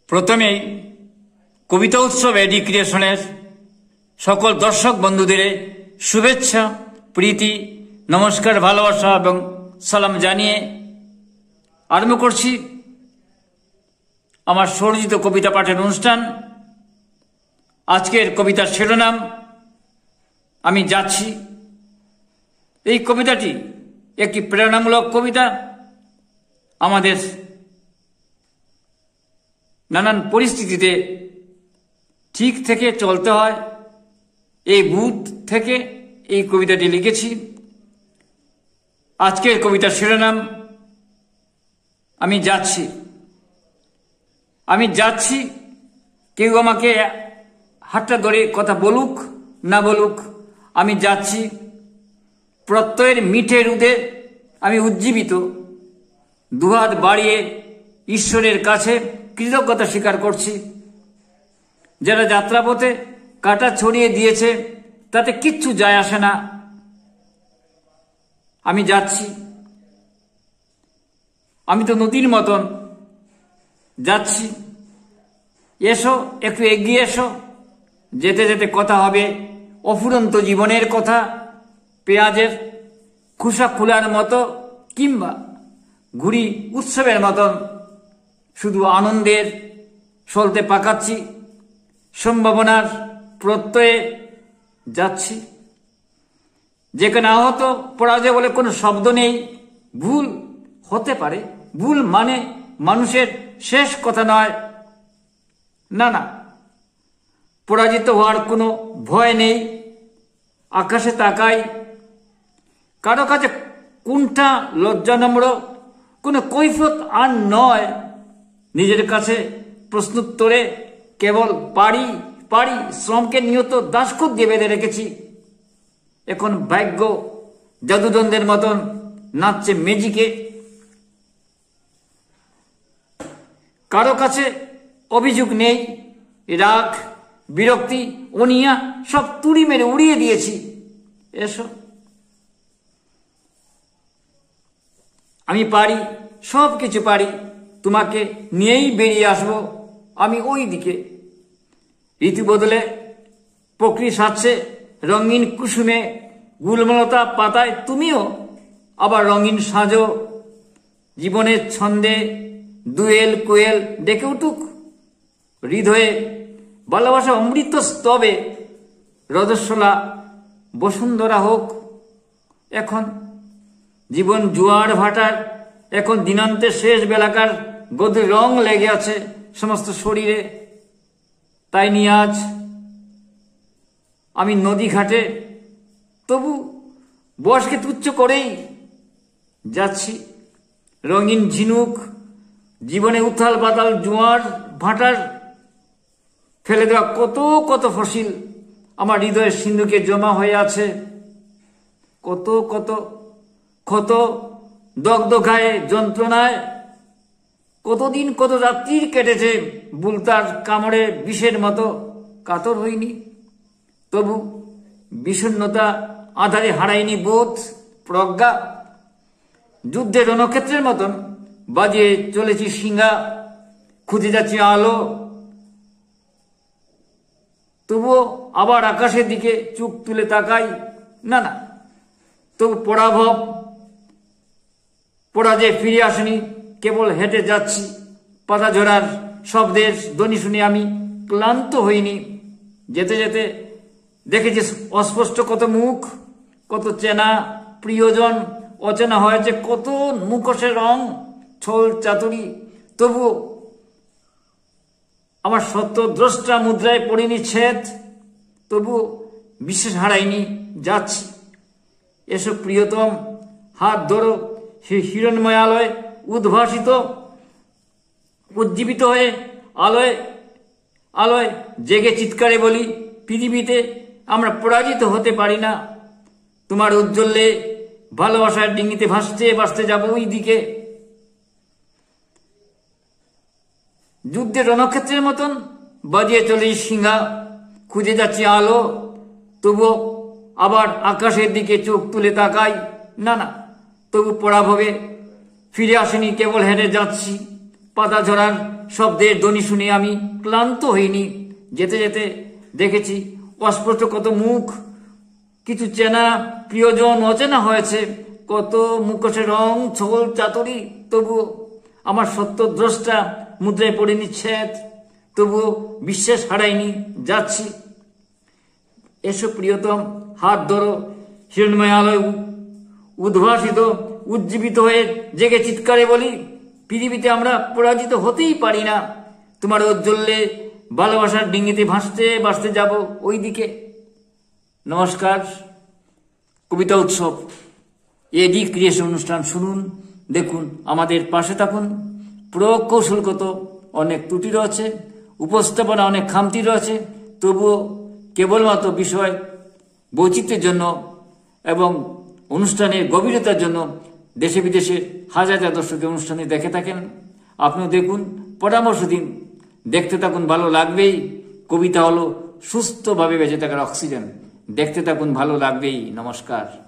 প্রথমেই কবিতা উৎসব এডি ক্রিয়েশনের সকল দর্শক বন্ধুদের শুভেচ্ছা, প্রীতি, নমস্কার, ভালোবাসা এবং সালাম জানিয়ে আরম্ভ করছি আমার স্বরচিত কবিতা পাঠের অনুষ্ঠান। আজকের কবিতার শিরোনাম আমি যাচ্ছি। এই কবিতাটি একটি প্রেরণামূলক কবিতা। আমাদের নানান পরিস্থিতিতে ঠিক থেকে চলতে হয়, এই বুথ থেকে এই কবিতাটি লিখেছি। আজকের কবিতার শিরোনাম আমি যাচ্ছি। আমি যাচ্ছি, কেউ আমাকে হাতটা ধরে কথা বলুক না বলুক, আমি যাচ্ছি। প্রত্যয়ের মিঠে রুদে আমি উজ্জীবিত, দুহাত বাড়িয়ে ঈশ্বরের কাছে কৃতজ্ঞতা স্বীকার করছি। যারা যাত্রাপথে কাঁটা ছড়িয়ে দিয়েছে তাতে কিচ্ছু যায় আসে না। আমি যাচ্ছি, আমি তো নদীর মতন যাচ্ছি। এসো, একটু এগিয়ে এসো, যেতে যেতে কথা হবে অফুরন্ত জীবনের কথা, পেঁয়াজের খোসা খোলার মতো কিংবা ঘুড়ি উৎসবের মতন শুধু আনন্দের সলতে পাকাচ্ছি। সম্ভাবনার প্রত্যয়ে যাচ্ছি, যেখানে আহত পরাজয় বলে কোনো শব্দ নেই। ভুল হতে পারে, ভুল মানে মানুষের শেষ কথা নয়। না না, পরাজিত হওয়ার কোনো ভয় নেই। আকাশে তাকাই, কারো কাছে কুণ্ঠা লজ্জানম্র কোনো কৈফিয়ত আর নয়। নিজের কাছে প্রশ্নোত্তরে কেবল পারি পারি শ্রমকে নিয়ত দাসখত দিয়ে বেঁধে রেখেছি। এখন ভাগ্য জাদুদন্দের মতন নাচছে মেজিকে। কারো কাছে অভিযোগ নেই, রাগ, বিরক্তি, অনিয়া সব তুড়ি মেরে উড়িয়ে দিয়েছি। এসো, আমি পারি, সব কিছু পারি। তোমাকে নিয়েই বেরিয়ে আসবো আমি ওই দিকে। ঋতু বদলে প্রকৃতি সাজছে রঙিন কুসুমে, গুলমলতা পাতায় তুমিও আবার রঙিন সাজো। জীবনের ছন্দে দুয়েল কোয়েল ডেকে উঠুক হৃদয়ে, ভালোবাসা অমৃত স্তবে রজস্বলা বসুন্ধরা হোক। এখন জীবন জোয়ার ভাটার, এখন দিনান্তের শেষ বেলাকার গধুর রং লেগে আছে সমস্ত শরীরে। তাই নিয়ে আজ আমি নদী ঘাটে, তবু বয়সকে তুচ্ছ করেই যাচ্ছি। রঙিন ঝিনুক জীবনে উথাল পাতাল জোয়ার ভাটার ফেলে দেওয়া কত কত ফসিল আমার হৃদয়ের সিন্ধুকে জমা হয়ে আছে। কত কত ক্ষত দগ্ধ গায়ে যন্ত্রণায় কতদিন কত রাত্রির কেটেছে বুলতার কামড়ে বিষের মতো কাতর হইনি। তবু বিষণ্ণতা আধারে হারাইনি বোধ, প্রজ্ঞা। যুদ্ধের রণক্ষেত্রের মতন বাজিয়ে চলেছি সিংহা, খুঁজে যাচ্ছি আলো। তবুও আবার আকাশের দিকে চোখ তুলে তাকাই। না না, তবু পরাজয় ফিরে আসেনি, কেবল হেঁটে যাচ্ছি। পাতা ঝরার শব্দের ধ্বনি শুনে আমি ক্লান্ত হইনি। যেতে যেতে দেখেছি অস্পষ্ট কত মুখ, কত চেনা প্রিয়জন, অচেনা হয়েছে কত মুখোশের রং, ছল চাতুরি। তবুও আমার সত্য দ্রষ্টা মুদ্রায় পড়িনি ছেদ, তবুও বিশ্বাস হারাইনি, যাচ্ছি। এসব প্রিয়তম, হাত ধরো সেই হিরণময় আলোয় উদ্ভাসিত, উজ্জীবিত হয়ে আলোয় আলোয় জেগে চিৎকারে বলি, পৃথিবীতে আমরা পরাজিত হতে পারি না। তোমার উজ্জ্বলে ভালোবাসার ডিঙিতে ভাসতে ভাসতে যাব ওই দিকে। যুদ্ধের রণক্ষেত্রের মতন বাজিয়ে চলে সিংহা, খুঁজে যাচ্ছি আলো। তবুও আবার আকাশের দিকে চোখ তুলে তাকাই। না না, তবু পরাভবে ফিরে আসেনি, কেবল হেঁটে যাচ্ছি। পাতা ঝরার শব্দের ধ্বনি শুনে আমি ক্লান্ত হইনি। যেতে যেতে দেখেছি অস্পষ্ট কত মুখ, কিছু চেনা প্রিয়জন অচেনা হয়েছে, কত মুখোশে রং ছোল চাতুরি। তবুও আমার সত্যদ্রষ্টা মুদ্রায় পড়েনি ছেদ, তবুও বিশ্বাস হারাইনি, যাচ্ছি। এসো প্রিয়তম, হাত ধরো। হিরণময় আলোয় উদ্ভাসিত উজ্জীবিত হয়ে জেগে চিৎকারে বলি, পৃথিবীতে আমরা পরাজিত হতেই পারি না। তোমার ঔজ্জ্বল্যে ভালোবাসার ডিঙিতে ভাসতে ভাসতে যাব ওই দিকে। নমস্কার। কবিতা উৎসব এডি ক্রিয়েশন অনুষ্ঠান শুনুন, দেখুন, আমাদের পাশে থাকুন। প্রকৌশলগত অনেক ত্রুটি রয়েছে, উপস্থাপনা অনেক খামতি রয়েছে, তবুও কেবলমাত্র বিষয় বৈচিত্র্যের জন্য এবং অনুষ্ঠানের গভীরতার জন্য দেশে বিদেশে হাজার হাজার দর্শক অনুষ্ঠানে দেখে থাকেন। আপনিও দেখুন, পরামর্শ দিন, দেখতে থাকুন, ভালো লাগবেই। কবিতা হলো সুস্থভাবে বেঁচে থাকার অক্সিজেন। দেখতে থাকুন, ভালো লাগবেই। নমস্কার।